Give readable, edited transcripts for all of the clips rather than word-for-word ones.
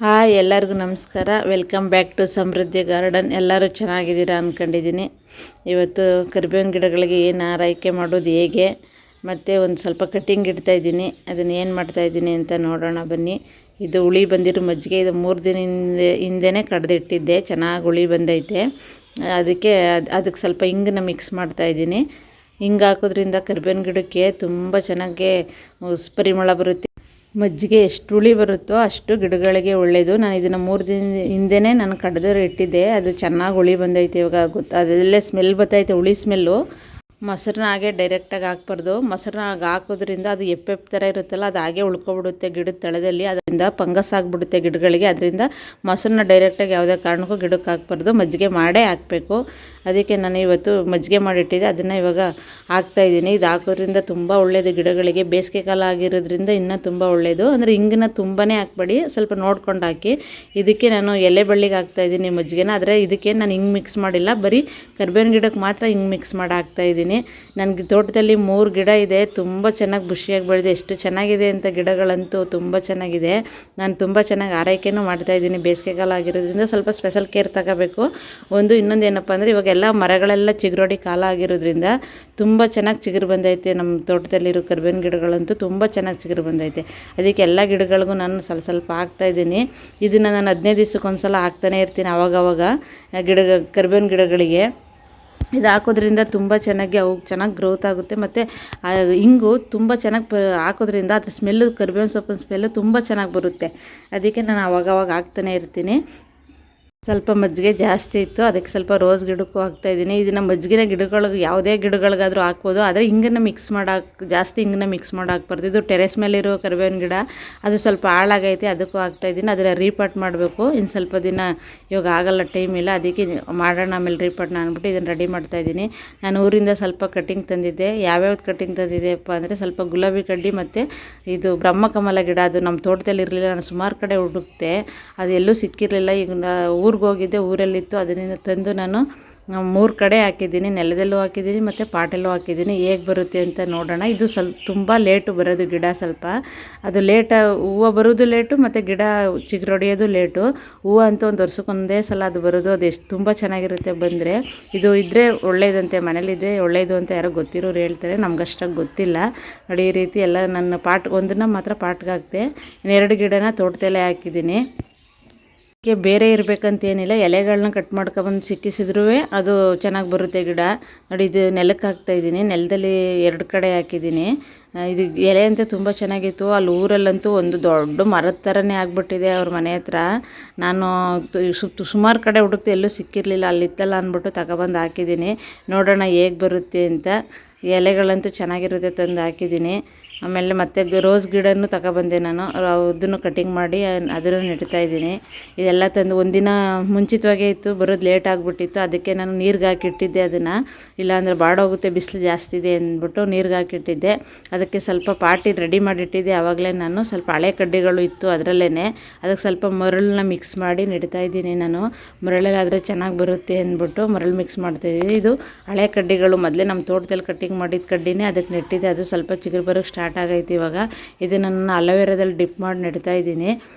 Hi, ಎಲ್ಲರಿಗೂ ನಮಸ್ಕಾರ. Welcome back to Samruddhi garden. ಎಲ್ಲರೂ ಚೆನ್ನಾಗಿದ್ದೀರಾ ಅಂದ್ಕೊಂಡಿದ್ದೀನಿ. ಇವತ್ತು ಕರಿಬೇವಿನ ಗಿಡಗಳಿಗೆ ಏನು ಆರೈಕೆ ಮಾಡೋದು ಹೇಗೆ, ಮತ್ತು ಒಂದು ಸ್ವಲ್ಪ ಕಟ್ಟಿಂಗ್ ಇಡ್ತಾಯಿದ್ದೀನಿ. ಅದನ್ನು ಏನು ಮಾಡ್ತಾಯಿದ್ದೀನಿ ಅಂತ ನೋಡೋಣ ಬನ್ನಿ. ಇದು ಹುಳಿ ಬಂದಿರೋ ಮಜ್ಜಿಗೆ. ಇದು 3 ದಿನ ಹಿಂದೆನೇ ಕಡ್ದಿಟ್ಟಿದ್ದೆ. ಚೆನ್ನಾಗಿ ಹುಳಿ ಬಂದೈತೆ. ಅದಕ್ಕೆ ಸ್ವಲ್ಪ ಹಿಂಗನ್ನ ಮಿಕ್ಸ್ ಮಾಡ್ತಾಯಿದ್ದೀನಿ. ಹಿಂಗೆ ಹಾಕೋದ್ರಿಂದ ಕರಿಬೇವಿನ ಗಿಡಕ್ಕೆ ತುಂಬ ಚೆನ್ನಾಗಿ ಪರಿಮಳ ಬರುತ್ತೆ. ಮಜ್ಜಿಗೆ ಎಷ್ಟು ಹುಳಿ ಬರುತ್ತೋ ಅಷ್ಟು ಗಿಡಗಳಿಗೆ ಒಳ್ಳೆಯದು. ನಾನು ಇದನ್ನು 3 ದಿನ ಹಿಂದೆನೇ ನಾನು ಕಡ್ದು ಇಟ್ಟಿದ್ದೆ. ಅದು ಚೆನ್ನಾಗಿ ಹುಳಿ ಬಂದೈತೆ. ಇವಾಗ ಅದರಲ್ಲೇ ಸ್ಮೆಲ್ ಬರ್ತೈತೆ, ಹುಳಿ ಸ್ಮೆಲ್ಲು. ಮೊಸರನ್ನ ಹಾಗೆ ಡೈರೆಕ್ಟಾಗಿ ಹಾಕ್ಬಾರ್ದು. ಮೊಸರನ್ನ ಹಾಗೆ ಹಾಕೋದ್ರಿಂದ ಅದು ಎಪ್ಪೆ ಥರ ಇರುತ್ತಲ್ಲ, ಅದು ಹಾಗೆ ಉಳ್ಕೊಬಿಡುತ್ತೆ ಗಿಡದ ತಳದಲ್ಲಿ. ಅದರಿಂದ ಫಂಗಸ್ ಆಗಿಬಿಡುತ್ತೆ ಗಿಡಗಳಿಗೆ. ಅದರಿಂದ ಮೊಸರನ್ನ ಡೈರೆಕ್ಟಾಗಿ ಯಾವುದೇ ಕಾರಣಕ್ಕೂ ಗಿಡಕ್ಕೆ ಹಾಕ್ಬಾರ್ದು, ಮಜ್ಜಿಗೆ ಮಾಡೇ ಹಾಕಬೇಕು. ಅದಕ್ಕೆ ನಾನು ಇವತ್ತು ಮಜ್ಜಿಗೆ ಮಾಡಿಟ್ಟಿದ್ದೆ, ಅದನ್ನು ಇವಾಗ ಹಾಕ್ತಾಯಿದ್ದೀನಿ. ಇದು ಹಾಕೋದ್ರಿಂದ ತುಂಬ ಒಳ್ಳೆಯದು ಗಿಡಗಳಿಗೆ. ಬೇಸಿಗೆ ಕಾಲ ಆಗಿರೋದ್ರಿಂದ ಇನ್ನೂ ತುಂಬ ಒಳ್ಳೆಯದು. ಅಂದರೆ ಹಿಂಗನ್ನ ತುಂಬಾ ಹಾಕ್ಬೇಡಿ, ಸ್ವಲ್ಪ ನೋಡ್ಕೊಂಡು ಹಾಕಿ. ಇದಕ್ಕೆ ನಾನು ಎಲೆ ಬಳ್ಳಿಗೆ ಹಾಕ್ತಾಯಿದ್ದೀನಿ ಮಜ್ಜಿಗೆನ. ಆದರೆ ಇದಕ್ಕೆ ನಾನು ಹಿಂಗೆ ಮಿಕ್ಸ್ ಮಾಡಿಲ್ಲ, ಬರೀ ಕರಿಬೇವಿನ ಗಿಡಕ್ಕೆ ಮಾತ್ರ ಹಿಂಗೆ ಮಿಕ್ಸ್ ಮಾಡಿ ಹಾಕ್ತಾಯಿದ್ದೀನಿ. ನನಗೆ ತೋಟದಲ್ಲಿ 3 ಗಿಡ ಇದೆ, ತುಂಬ ಚೆನ್ನಾಗಿ ಖುಷಿಯಾಗಿ ಬೆಳೆದಿದೆ. ಎಷ್ಟು ಚೆನ್ನಾಗಿದೆ ಅಂತ ಗಿಡಗಳಂತೂ ತುಂಬ ಚೆನ್ನಾಗಿದೆ. ನಾನು ತುಂಬ ಚೆನ್ನಾಗಿ ಆರೈಕೆನೂ ಮಾಡ್ತಾಯಿದ್ದೀನಿ. ಬೇಸಿಗೆ ಕಾಲ ಆಗಿರೋದ್ರಿಂದ ಸ್ವಲ್ಪ ಸ್ಪೆಷಲ್ ಕೇರ್ ತಗೋಬೇಕು. ಇನ್ನೊಂದು ಏನಪ್ಪ ಅಂದರೆ, ಇವಾಗೆಲ್ಲ ಮರಗಳೆಲ್ಲ ಚಿಗುರೊಡಿ ಕಾಲ ಆಗಿರೋದ್ರಿಂದ ತುಂಬ ಚೆನ್ನಾಗಿ ಚಿಗುರು ಬಂದೈತೆ. ನಮ್ಮ ತೋಟದಲ್ಲಿರೋ ಕರಿಬೇವಿನ ಗಿಡಗಳಂತೂ ತುಂಬ ಚೆನ್ನಾಗಿ ಚಿಗುರು ಬಂದೈತೆ. ಅದಕ್ಕೆ ಎಲ್ಲ ಗಿಡಗಳಿಗೂ ನಾನು ಸ್ವಲ್ಪ ಹಾಕ್ತಾಯಿದ್ದೀನಿ. ಇದನ್ನು ನಾನು 15 ದಿವಸಕ್ಕೊಂದ್ಸಲ ಹಾಕ್ತಾನೆ ಇರ್ತೀನಿ ಅವಾಗವಾಗ ಕರಿಬೇವಿನ ಗಿಡಗಳಿಗೆ. ಇದು ಹಾಕೋದ್ರಿಂದ ತುಂಬ ಚೆನ್ನಾಗಿ ಚೆನ್ನಾಗಿ ಗ್ರೋತ್ ಆಗುತ್ತೆ. ಮತ್ತು ಹಿಂಗು ತುಂಬ ಚೆನ್ನಾಗಿ ಹಾಕೋದ್ರಿಂದ ಅದ್ರ ಸ್ಮೆಲ್ಲು, ಕರಿಬೇವಿನ ಸೊಪ್ಪಿನ ಸ್ಮೆಲ್ಲು ತುಂಬ ಚೆನ್ನಾಗಿ ಬರುತ್ತೆ. ಅದಕ್ಕೆ ನಾನು ಅವಾಗವಾಗ ಹಾಕ್ತಾನೆ ಇರ್ತೀನಿ. ಸ್ವಲ್ಪ ಮಜ್ಜಿಗೆ ಜಾಸ್ತಿ ಇತ್ತು, ಅದಕ್ಕೆ ಸ್ವಲ್ಪ ರೋಸ್ ಗಿಡಕ್ಕೂ ಹಾಕ್ತಾಯಿದ್ದೀನಿ. ಇದನ್ನು ಮಜ್ಜಿಗೆನ ಗಿಡಗಳಿಗೆ ಯಾವುದೇ ಗಿಡಗಳಿಗಾದರೂ ಹಾಕ್ಬೋದು. ಆದರೆ ಹಿಂಗನ್ನು ಮಿಕ್ಸ್ ಜಾಸ್ತಿ ಹಿಂಗನ್ನ ಮಿಕ್ಸ್ ಮಾಡಿ ಹಾಕ್ಬಾರ್ದು. ಇದು ಟೆರೆಸ್ ಮೇಲಿರೋ ಕರಿಬೇವಿನ ಗಿಡ, ಅದು ಸ್ವಲ್ಪ ಹಾಳಾಗೈತೆ, ಅದಕ್ಕೂ ಹಾಕ್ತಾಯಿದ್ದೀನಿ. ಅದನ್ನು ರೀಪಾಟ್ ಮಾಡಬೇಕು. ಇನ್ನು ಸ್ವಲ್ಪ ದಿನ, ಇವಾಗ ಆಗಲ್ಲ, ಟೈಮ್ ಇಲ್ಲ. ಅದಕ್ಕೆ ಮಾಡೋಣ ಆಮೇಲೆ ರೀಪಾಟ್ನ ಅಂದ್ಬಿಟ್ಟು ಇದನ್ನು ರೆಡಿ ಮಾಡ್ತಾಯಿದ್ದೀನಿ. ನಾನು ಊರಿಂದ ಸ್ವಲ್ಪ ಕಟ್ಟಿಂಗ್ ತಂದಿದ್ದೆ. ಯಾವ್ಯಾವ್ದು ಕಟ್ಟಿಂಗ್ ತಂದಿದ್ದೆಪ್ಪ ಅಂದರೆ, ಸ್ವಲ್ಪ ಗುಲಾಬಿ ಕಡ್ಡಿ ಮತ್ತು ಇದು ಬ್ರಹ್ಮಕಮಲ ಗಿಡ. ಅದು ನಮ್ಮ ತೋಟದಲ್ಲಿ ಇರಲಿಲ್ಲ, ನಾನು ಸುಮಾರು ಕಡೆ ಹುಡುಕ್ತೆ, ಅದು ಎಲ್ಲೂ ಸಿಕ್ಕಿರಲಿಲ್ಲ. ಈಗ ಊರಿಗೆ ಹೋಗಿದ್ದೆ, ಊರಲ್ಲಿತ್ತು. ಅದರಿಂದ ತಂದು ನಾನು 3 ಕಡೆ ಹಾಕಿದ್ದೀನಿ. ನೆಲದಲ್ಲೂ ಹಾಕಿದ್ದೀನಿ ಮತ್ತು ಪಾಟಲ್ಲೂ ಹಾಕಿದ್ದೀನಿ. ಹೇಗೆ ಬರುತ್ತೆ ಅಂತ ನೋಡೋಣ. ಇದು ತುಂಬ ಲೇಟು ಬರೋದು ಗಿಡ. ಸ್ವಲ್ಪ ಅದು ಹೂವು ಬರೋದು ಲೇಟು ಮತ್ತು ಗಿಡ ಚಿಗುರೊಡೆಯೋದು ಲೇಟು. ಹೂವು ಅಂತೂ ಒಂದು ವರ್ಷಕ್ಕೊಂದೇ ಸಲ ಅದು ಬರೋದು. ಅದು ಎಷ್ಟು ತುಂಬ ಚೆನ್ನಾಗಿರುತ್ತೆ ಬಂದರೆ. ಇದು ಇದ್ದರೆ ಒಳ್ಳೇದಂತೆ, ಮನೇಲಿದ್ದರೆ ಒಳ್ಳೆಯದು ಅಂತ ಯಾರೋ ಗೊತ್ತಿರೋರು ಹೇಳ್ತಾರೆ. ನಮ್ಗಷ್ಟಾಗಿ ಗೊತ್ತಿಲ್ಲ ನೋಡಿ. ಈ ರೀತಿ ಎಲ್ಲ ನನ್ನ ಒಂದನ್ನು ಮಾತ್ರ ಪಾಟ್ಗೆ ಹಾಕಿದೆ. 2 ಗಿಡನ ತೋಟದಲ್ಲೇ ಹಾಕಿದ್ದೀನಿ. ಬೇರೆ ಇರಬೇಕಂತೇನಿಲ್ಲ, ಎಲೆಗಳನ್ನ ಕಟ್ ಮಾಡ್ಕೊಬಂದು ಸಿಕ್ಕಿಸಿದ್ರೂ ಅದು ಚೆನ್ನಾಗಿ ಬರುತ್ತೆ ಗಿಡ. ನೋಡಿ, ಇದು ನೆಲಕ್ಕೆ ಹಾಕ್ತಾಯಿದ್ದೀನಿ. ನೆಲದಲ್ಲಿ 2 ಕಡೆ ಹಾಕಿದ್ದೀನಿ. ಇದು ಎಲೆ ಅಂತ ತುಂಬ ಚೆನ್ನಾಗಿತ್ತು. ಅಲ್ಲಿ ಊರಲ್ಲಂತೂ ಒಂದು ದೊಡ್ಡ ಮರದ ಥರನೇ ಆಗಿಬಿಟ್ಟಿದೆ ಅವ್ರ ಮನೆ ಹತ್ರ. ನಾನು ಸುಮಾರು ಕಡೆ ಹುಡುಕ್ತೆ, ಎಲ್ಲೂ ಸಿಕ್ಕಿರಲಿಲ್ಲ. ಅಲ್ಲಿತ್ತಲ್ಲ ಅಂದ್ಬಿಟ್ಟು ತಗೊಬಂದು ಹಾಕಿದ್ದೀನಿ. ನೋಡೋಣ ಹೇಗೆ ಬರುತ್ತೆ ಅಂತ. ಎಲೆಗಳಂತೂ ಚೆನ್ನಾಗಿರುತ್ತೆ, ತಂದು ಹಾಕಿದ್ದೀನಿ. ಆಮೇಲೆ ಮತ್ತೆ ರೋಸ್ ಗಿಡನೂ ತಗೊಬಂದೆ ನಾನು. ಅದನ್ನು ಕಟಿಂಗ್ ಮಾಡಿ ಅದನ್ನು ನೆಡ್ತಾಯಿದ್ದೀನಿ. ಇದೆಲ್ಲ ತಂದು ಒಂದಿನ ಮುಂಚಿತವಾಗೇ ಇತ್ತು, ಬರೋದು ಲೇಟ್ ಆಗಿಬಿಟ್ಟಿತ್ತು. ಅದಕ್ಕೆ ನಾನು ನೀರಿಗೆ ಹಾಕಿಟ್ಟಿದ್ದೆ ಅದನ್ನು. ಇಲ್ಲಾಂದರೆ ಬಾಡೋಗುತ್ತೆ, ಬಿಸಿಲು ಜಾಸ್ತಿ ಇದೆ ಅಂದ್ಬಿಟ್ಟು ನೀರಿಗೆ ಹಾಕಿಟ್ಟಿದ್ದೆ. ಅದಕ್ಕೆ ಸ್ವಲ್ಪ ಪಾಟಿ ರೆಡಿ ಮಾಡಿಟ್ಟಿದ್ದೆ ಆವಾಗಲೇ ನಾನು. ಸ್ವಲ್ಪ ಹಳೆ ಕಡ್ಡಿಗಳು ಇತ್ತು ಅದರಲ್ಲೇ. ಅದಕ್ಕೆ ಸ್ವಲ್ಪ ಮರಳನ್ನ ಮಿಕ್ಸ್ ಮಾಡಿ ನೆಡ್ತಾಯಿದ್ದೀನಿ ನಾನು. ಮರಳಲ್ಲಾದರೆ ಚೆನ್ನಾಗಿ ಬರುತ್ತೆ ಅಂದ್ಬಿಟ್ಟು ಮರಳು ಮಿಕ್ಸ್ ಮಾಡ್ತಾಯಿದ್ದೀನಿ. ಇದು ಹಳೆ ಕಡ್ಡಿಗಳು, ಮೊದಲೇ ನಮ್ಮ ತೋಟದಲ್ಲಿ ಕಟ್ಟಿಂಗ್ ಮಾಡಿದ ಕಡ್ಡಿನೇ ಅದಕ್ಕೆ ನೆಟ್ಟಿದ್ದೆ. ಅದು ಸ್ವಲ್ಪ ಚಿಗುರು ಬರೋಕ್ಕೆ ಸ್ಟಾರ್ಟ್ ಆಗೈತೆ ಇವಾಗ. ಇದನ್ನು ನಾನು ಅಲೋವೆರಾದಲ್ಲಿ ಡಿಪ್ ಮಾಡಿ ನೆಡ್ತಾ ಇದ್ದೀನಿ.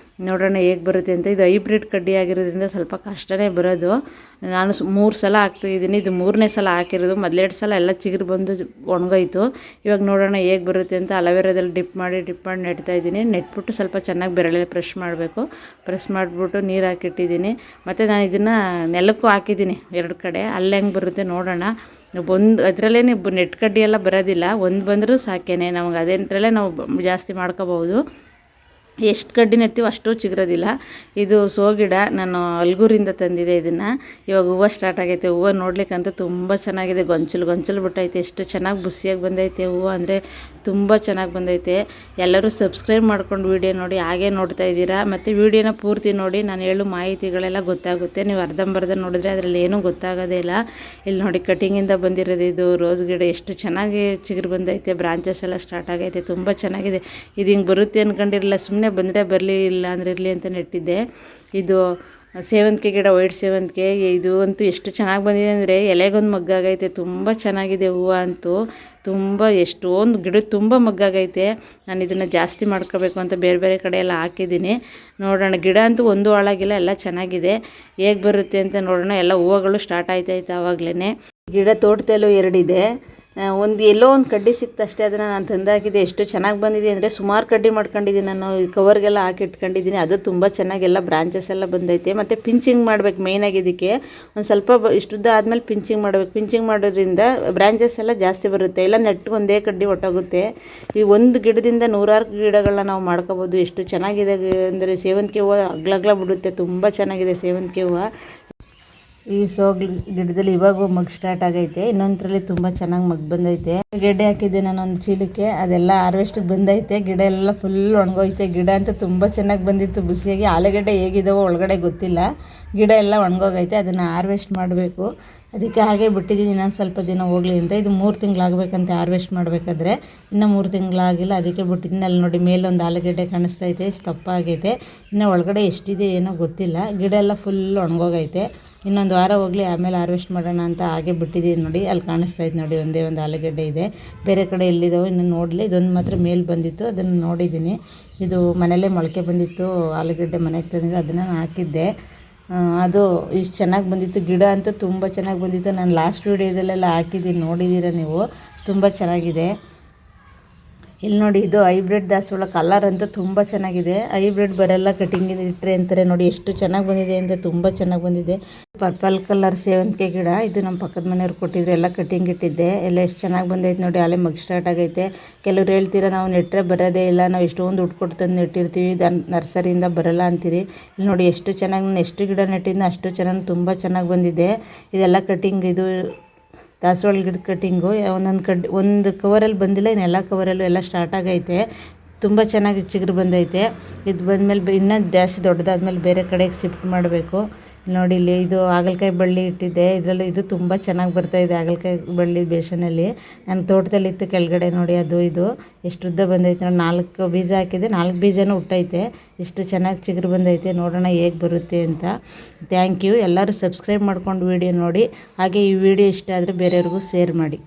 ನೋಡೋಣ ಹೇಗೆ ಬರುತ್ತೆ ಅಂತ. ಇದು ಹೈಬ್ರಿಡ್ ಕಡ್ಡಿ ಆಗಿರೋದ್ರಿಂದ ಸ್ವಲ್ಪ ಕಷ್ಟನೇ ಬರೋದು. ನಾನು 3 ಸಲ ಹಾಕ್ತಾಯಿದ್ದೀನಿ. ಇದು 3ನೇ ಸಲ ಹಾಕಿರೋದು. ಮೊದಲೆರಡು ಸಲ ಎಲ್ಲ ಚಿಗುರು ಬಂದು ಒಣಗೋಯ್ತು. ಇವಾಗ ನೋಡೋಣ ಹೇಗೆ ಬರುತ್ತೆ ಅಂತ. ಅಲೋವೆರಾದಲ್ಲಿ ಡಿಪ್ ಮಾಡಿ ನೆಡ್ತಾ ಇದ್ದೀನಿ. ನೆಟ್ಬಿಟ್ಟು ಸ್ವಲ್ಪ ಚೆನ್ನಾಗಿ ಬೆರಳಲ್ಲಿ ಪ್ರೆಸ್ ಮಾಡಬೇಕು. ಪ್ರೆಸ್ ಮಾಡಿಬಿಟ್ಟು ನೀರು ಹಾಕಿಟ್ಟಿದ್ದೀನಿ. ಮತ್ತು ನಾನು ಇದನ್ನು ನೆಲಕ್ಕೂ ಹಾಕಿದ್ದೀನಿ 2 ಕಡೆ. ಅಲ್ಲಿ ಹೆಂಗೆ ಬರುತ್ತೆ ನೋಡೋಣ. ಅದರಲ್ಲೇ ನೆಟ್ ಕಡ್ಡಿ ಎಲ್ಲ ಬರೋದಿಲ್ಲ, ಒಂದು ಬಂದರೂ ಸಾಕೇನೆ ನಮಗೆ. ಅದರಲ್ಲೇ ನಾವು ಜಾಸ್ತಿ ಮಾಡ್ಕೋಬೋದು. ಎಷ್ಟು ಕಡ್ಡಿ ನೆಡ್ತೀವೋ ಅಷ್ಟು ಚಿಗುರೋದಿಲ್ಲ. ಇದು ಗಿಡ ನಾನು ಅಲ್ಗೂರಿಂದ ತಂದಿದೆ ಇದನ್ನು. ಇವಾಗ ಹೂವು ಸ್ಟಾರ್ಟ್ ಆಗೈತೆ. ಹೂವು ನೋಡ್ಲಿಕ್ಕಂತೂ ತುಂಬ ಚೆನ್ನಾಗಿದೆ. ಗೊಂಚಲು ಬಿಟ್ಟೈತೆ. ಎಷ್ಟು ಚೆನ್ನಾಗಿ ಬುಸಿಯಾಗಿ ಬಂದೈತೆ ಹೂವು ಅಂದರೆ ತುಂಬ ಚೆನ್ನಾಗಿ ಬಂದೈತೆ. ಎಲ್ಲರೂ ಸಬ್ಸ್ಕ್ರೈಬ್ ಮಾಡ್ಕೊಂಡು ವೀಡಿಯೋ ನೋಡಿ, ಹಾಗೆ ನೋಡ್ತಾ ಇದ್ದೀರಾ. ಮತ್ತು ವೀಡಿಯೋನ ಪೂರ್ತಿ ನೋಡಿ, ನಾನು ಹೇಳೋ ಮಾಹಿತಿಗಳೆಲ್ಲ ಗೊತ್ತಾಗುತ್ತೆ. ನೀವು ಅರ್ಧಂಬರ್ಧ ನೋಡಿದ್ರೆ ಅದರಲ್ಲಿ ಏನೂ ಗೊತ್ತಾಗೋದೇ ಇಲ್ಲ. ಇಲ್ಲಿ ನೋಡಿ, ಕಟಿಂಗಿಂದ ಬಂದಿರೋದು ಇದು ರೋಸ್ ಗಿಡ. ಎಷ್ಟು ಚೆನ್ನಾಗಿ ಚಿಗುರು ಬಂದೈತೆ. ಬ್ರಾಂಚಸ್ ಎಲ್ಲ ಸ್ಟಾರ್ಟ್ ಆಗೈತೆ. ತುಂಬ ಚೆನ್ನಾಗಿದೆ. ಇದು ಹಿಂಗೆ ಬರುತ್ತೆ ಅಂದ್ಕೊಂಡಿರಲಿಲ್ಲ. ಸುಮ್ಮನೆ ಬಂದರೆ ಬರಲಿ, ಇಲ್ಲ ಅಂದರೆ ಇರಲಿ ಅಂತ ನೆಟ್ಟಿದ್ದೆ. ಇದು ಸೇವಂತಿಗೆ ಗಿಡ, ವೈಟ್ ಸೇವಂತಿಗೆ ಇದು ಅಂತೂ ಎಷ್ಟು ಚೆನ್ನಾಗಿ ಬಂದಿದೆ ಅಂದರೆ ಎಲೆಗೊಂದು ಮಗ್ಗಾಗೈತೆ. ತುಂಬ ಚೆನ್ನಾಗಿದೆ ಹೂವು ಅಂತೂ. ತುಂಬ ಎಷ್ಟೊಂದು ಗಿಡ ತುಂಬ ಮಗ್ಗಾಗೈತೆ. ನಾನು ಇದನ್ನು ಜಾಸ್ತಿ ಮಾಡ್ಕೋಬೇಕು ಅಂತ ಬೇರೆ ಬೇರೆ ಕಡೆ ಎಲ್ಲ ಹಾಕಿದ್ದೀನಿ. ನೋಡೋಣ, ಗಿಡ ಅಂತೂ ಒಂದು ಹಾಳಾಗಿಲ್ಲ, ಎಲ್ಲ ಚೆನ್ನಾಗಿದೆ. ಹೇಗೆ ಬರುತ್ತೆ ಅಂತ ನೋಡೋಣ. ಎಲ್ಲ ಹೂವುಗಳು ಸ್ಟಾರ್ಟ್ ಆಯ್ತಾಯ್ತು ಆವಾಗಲೇ. ಗಿಡ ತೋಟದಲ್ಲೂ 2 ಇದೆ. ಒಂದು ಎಲ್ಲೋ ಒಂದು ಕಡ್ಡಿ ಸಿಕ್ತಷ್ಟೇ, ಅದನ್ನು ನಾನು ತಂದಾಕಿದ್ದೆ. ಎಷ್ಟು ಚೆನ್ನಾಗಿ ಬಂದಿದೆ ಅಂದರೆ ಸುಮಾರು ಕಡ್ಡಿ ಮಾಡ್ಕೊಂಡಿದ್ದೀನಿ ನಾನು. ಕವರ್ಗೆಲ್ಲ ಹಾಕಿ ಇಟ್ಕೊಂಡಿದ್ದೀನಿ. ಅದು ತುಂಬ ಚೆನ್ನಾಗೆಲ್ಲ ಬ್ರಾಂಚಸ್ ಎಲ್ಲ ಬಂದೈತೆ. ಮತ್ತು ಪಿಂಚಿಂಗ್ ಮಾಡಬೇಕು ಮೇಯ್ನಾಗಿ. ಇದಕ್ಕೆ ಒಂದು ಸ್ವಲ್ಪ ಇಷ್ಟುದ್ದ ಆದಮೇಲೆ ಪಿಂಚಿಂಗ್ ಮಾಡಬೇಕು. ಪಿಂಚಿಂಗ್ ಮಾಡೋದ್ರಿಂದ ಬ್ರಾಂಚಸ್ ಎಲ್ಲ ಜಾಸ್ತಿ ಬರುತ್ತೆ. ಇಲ್ಲ ನೆಟ್ಟಿಗೆ ಒಂದೇ ಕಡ್ಡಿ ಹೊಟ್ಟೋಗುತ್ತೆ. ಈ ಒಂದು ಗಿಡದಿಂದ 100 ಗಿಡಗಳನ್ನ ನಾವು ಮಾಡ್ಕೋಬೋದು. ಎಷ್ಟು ಚೆನ್ನಾಗಿದೆ ಅಂದರೆ ಸೇವಂತಿಗೆ ಹೂವು ಅಗ್ಲಗ್ಲ ಬಿಡುತ್ತೆ. ತುಂಬ ಚೆನ್ನಾಗಿದೆ ಸೇವಂತಿಗೆ ಹೂವು. ಈ ಗಿಡದಲ್ಲಿ ಇವಾಗ ಮಗ್ ಸ್ಟಾರ್ಟ್ ಆಗೈತೆ. ಇನ್ನೊಂದರಲ್ಲಿ ತುಂಬ ಚೆನ್ನಾಗಿ ಮಗ್ ಬಂದೈತೆ. ಗೆಡ್ಡೆ ಹಾಕಿದ್ದೆ ನಾನು ಒಂದು ಚೀಲಕ್ಕೆ, ಅದೆಲ್ಲ ಹಾರ್ವೆಸ್ಟಿಗೆ ಬಂದೈತೆ. ಗಿಡ ಎಲ್ಲ ಫುಲ್ ಒಣಗೋಯ್ತೆ. ಗಿಡ ಅಂತ ತುಂಬ ಚೆನ್ನಾಗಿ ಬಂದಿತ್ತು ಬಿಸಿಯಾಗಿ. ಆಲೂಗಡ್ಡೆ ಹೇಗಿದ್ದಾವೋ ಒಳಗಡೆ ಗೊತ್ತಿಲ್ಲ, ಗಿಡ ಎಲ್ಲ ಒಣಗೋಗೈತೆ. ಅದನ್ನು ಹಾರ್ವೆಸ್ಟ್ ಮಾಡಬೇಕು. ಅದಕ್ಕೆ ಹಾಗೆ ಬಿಟ್ಟಿದ್ದೀನಿ, ಇನ್ನೊಂದು ಸ್ವಲ್ಪ ದಿನ ಹೋಗಲಿ ಅಂತ. ಇದು 3 ತಿಂಗಳಾಗಬೇಕಂತೆ ಹಾರ್ವೆಸ್ಟ್ ಮಾಡಬೇಕಾದ್ರೆ. ಇನ್ನೂ 3 ತಿಂಗಳಾಗಿಲ್ಲ, ಅದಕ್ಕೆ ಬಿಟ್ಟಿದ್ದೀನಿ. ಅಲ್ಲಿ ನೋಡಿ ಮೇಲೊಂದು ಆಲೂಗಡ್ಡೆ ಕಾಣಿಸ್ತೈತೆ, ದಪ್ಪ ಆಗೈತೆ. ಇನ್ನು ಒಳಗಡೆ ಎಷ್ಟಿದೆ ಏನೋ ಗೊತ್ತಿಲ್ಲ. ಗಿಡ ಎಲ್ಲ ಫುಲ್ ಒಣಗೋಗೈತೆ. ಇನ್ನೊಂದು ವಾರ ಹೋಗಲಿ, ಆಮೇಲೆ ಹಾರ್ವೆಸ್ಟ್ ಮಾಡೋಣ ಅಂತ ಹಾಗೆ ಬಿಟ್ಟಿದ್ದೀನಿ. ನೋಡಿ ಅಲ್ಲಿ ಕಾಣಿಸ್ತೈತೆ ನೋಡಿ, ಒಂದೇ ಒಂದು ಆಲೂಗಡ್ಡೆ ಇದೆ. ಬೇರೆ ಕಡೆ ಎಲ್ಲಿದ್ದಾವೆ ಇನ್ನು ನೋಡಲಿ. ಇದೊಂದು ಮಾತ್ರ ಮೇಲೆ ಬಂದಿತ್ತು, ಅದನ್ನು ನೋಡಿದ್ದೀನಿ. ಇದು ಮನೆಯಲ್ಲೇ ಮೊಳಕೆ ಬಂದಿತ್ತು, ಆಲೂಗಡ್ಡೆ ಮನೆಗೆ ತಂದಿದ್ದು, ಅದನ್ನು ಹಾಕಿದ್ದೆ. ಅದು ಇಷ್ಟು ಚೆನ್ನಾಗಿ ಬಂದಿತ್ತು. ಗಿಡ ಅಂತೂ ತುಂಬ ಚೆನ್ನಾಗಿ ಬಂದಿತ್ತು. ನಾನು ಲಾಸ್ಟ್ ವೀಡಿಯೋದಲ್ಲೆಲ್ಲ ಹಾಕಿದ್ದೀನಿ, ನೋಡಿದ್ದೀರ ನೀವು. ತುಂಬ ಚೆನ್ನಾಗಿದೆ. ಇಲ್ಲಿ ನೋಡಿ, ಇದು ಹೈಬ್ರಿಡ್ ದಾಸವಾಳ. ಕಲರ್ ಅಂತೂ ತುಂಬ ಚೆನ್ನಾಗಿದೆ. ಹೈಬ್ರಿಡ್ ಬರಲ್ಲ, ಕಟಿಂಗ್ ಇಟ್ಟರೆ ಅಂತಾರೆ. ನೋಡಿ ಎಷ್ಟು ಚೆನ್ನಾಗಿ ಬಂದಿದೆ ಅಂತ, ತುಂಬ ಚೆನ್ನಾಗಿ ಬಂದಿದೆ. ಪರ್ಪಲ್ ಕಲರ್ ಸೇವಂತಿಗೆ ಗಿಡ. ಇದು ನಮ್ಮ ಪಕ್ಕದ ಮನೆಯವ್ರು ಕೊಟ್ಟಿದ್ರು, ಎಲ್ಲ ಕಟಿಂಗ್ ಇಟ್ಟಿದ್ದೆ. ಎಲ್ಲ ಎಷ್ಟು ಚೆನ್ನಾಗಿ ಬಂದೈತೆ ನೋಡಿ. ಅಲ್ಲೇ ಮಗ್ ಸ್ಟಾರ್ಟ್ ಆಗೈತೆ. ಕೆಲವ್ರು ಹೇಳ್ತೀರಾ ನಾವು ನೆಟ್ಟರೆ ಬರೋದೇ ಇಲ್ಲ, ನಾವು ಎಷ್ಟೊಂದು ದುಡ್ಡು ಕೊಟ್ಟು ತಂದು ನೆಟ್ಟಿರ್ತೀವಿ, ನರ್ಸರಿಯಿಂದ ಬರಲ್ಲ ಅಂತೀರಿ. ಇಲ್ಲಿ ನೋಡಿ ಎಷ್ಟು ಚೆನ್ನಾಗಿ, ನಾನು ಎಷ್ಟು ಗಿಡ ನೆಟ್ಟಿದ್ನೋ ಅಷ್ಟು ಚೆನ್ನಾಗಿ, ತುಂಬ ಚೆನ್ನಾಗಿ ಬಂದಿದೆ. ಇದೆಲ್ಲ ಕಟಿಂಗ್, ಇದು ದಾಸವಾಳ ಗಿಡದ ಕಟ್ಟಿಂಗು. ಒಂದು ಕವರಲ್ಲಿ ಬಂದಿಲ್ಲ, ಇನ್ನೆಲ್ಲ ಕವರಲ್ಲೂ ಎಲ್ಲ ಸ್ಟಾರ್ಟ್ ಆಗೈತೆ. ತುಂಬ ಚೆನ್ನಾಗಿ ಚಿಗುರು ಬಂದೈತೆ. ಇದು ಬಂದಮೇಲೆ ಇನ್ನೂ ಜಾಸ್ತಿ ದೊಡ್ಡದಾದ್ಮೇಲೆ ಬೇರೆ ಕಡೆಗೆ ಶಿಫ್ಟ್ ಮಾಡಬೇಕು. ನೋಡಿ ಇಲ್ಲಿ ಇದು ಹಾಗಲಕಾಯಿ ಬಳ್ಳಿ ಇಟ್ಟಿದ್ದೆ. ಇದರಲ್ಲೂ ಇದು ತುಂಬ ಚೆನ್ನಾಗಿ ಬರ್ತಾಯಿದೆ, ಹಾಗಲಕಾಯಿ ಬಳ್ಳಿ ಬೇಸನಲ್ಲಿ. ನನ್ನ ತೋಟದಲ್ಲಿ ಇತ್ತು ಕೆಳಗಡೆ ನೋಡಿ. ಅದು ಇದು ಎಷ್ಟು ಉದ್ದ ಬಂದೈತೆ ನೋಡಿ. 4 ಬೀಜ ಹಾಕಿದೆ, 4 ಬೀಜನೂ ಹುಟ್ಟೈತೆ. ಎಷ್ಟು ಚೆನ್ನಾಗಿ ಚಿಗುರು ಬಂದೈತೆ. ನೋಡೋಣ ಹೇಗೆ ಬರುತ್ತೆ ಅಂತ. Thank you. ಎಲ್ಲರೂ ಸಬ್ಸ್ಕ್ರೈಬ್ ಮಾಡ್ಕೊಂಡು ವಿಡಿಯೋ ನೋಡಿ. ಹಾಗೆ ಈ ವಿಡಿಯೋ ಇಷ್ಟ ಆದರೆ ಬೇರೆಯವ್ರಿಗೂ ಶೇರ್ ಮಾಡಿ.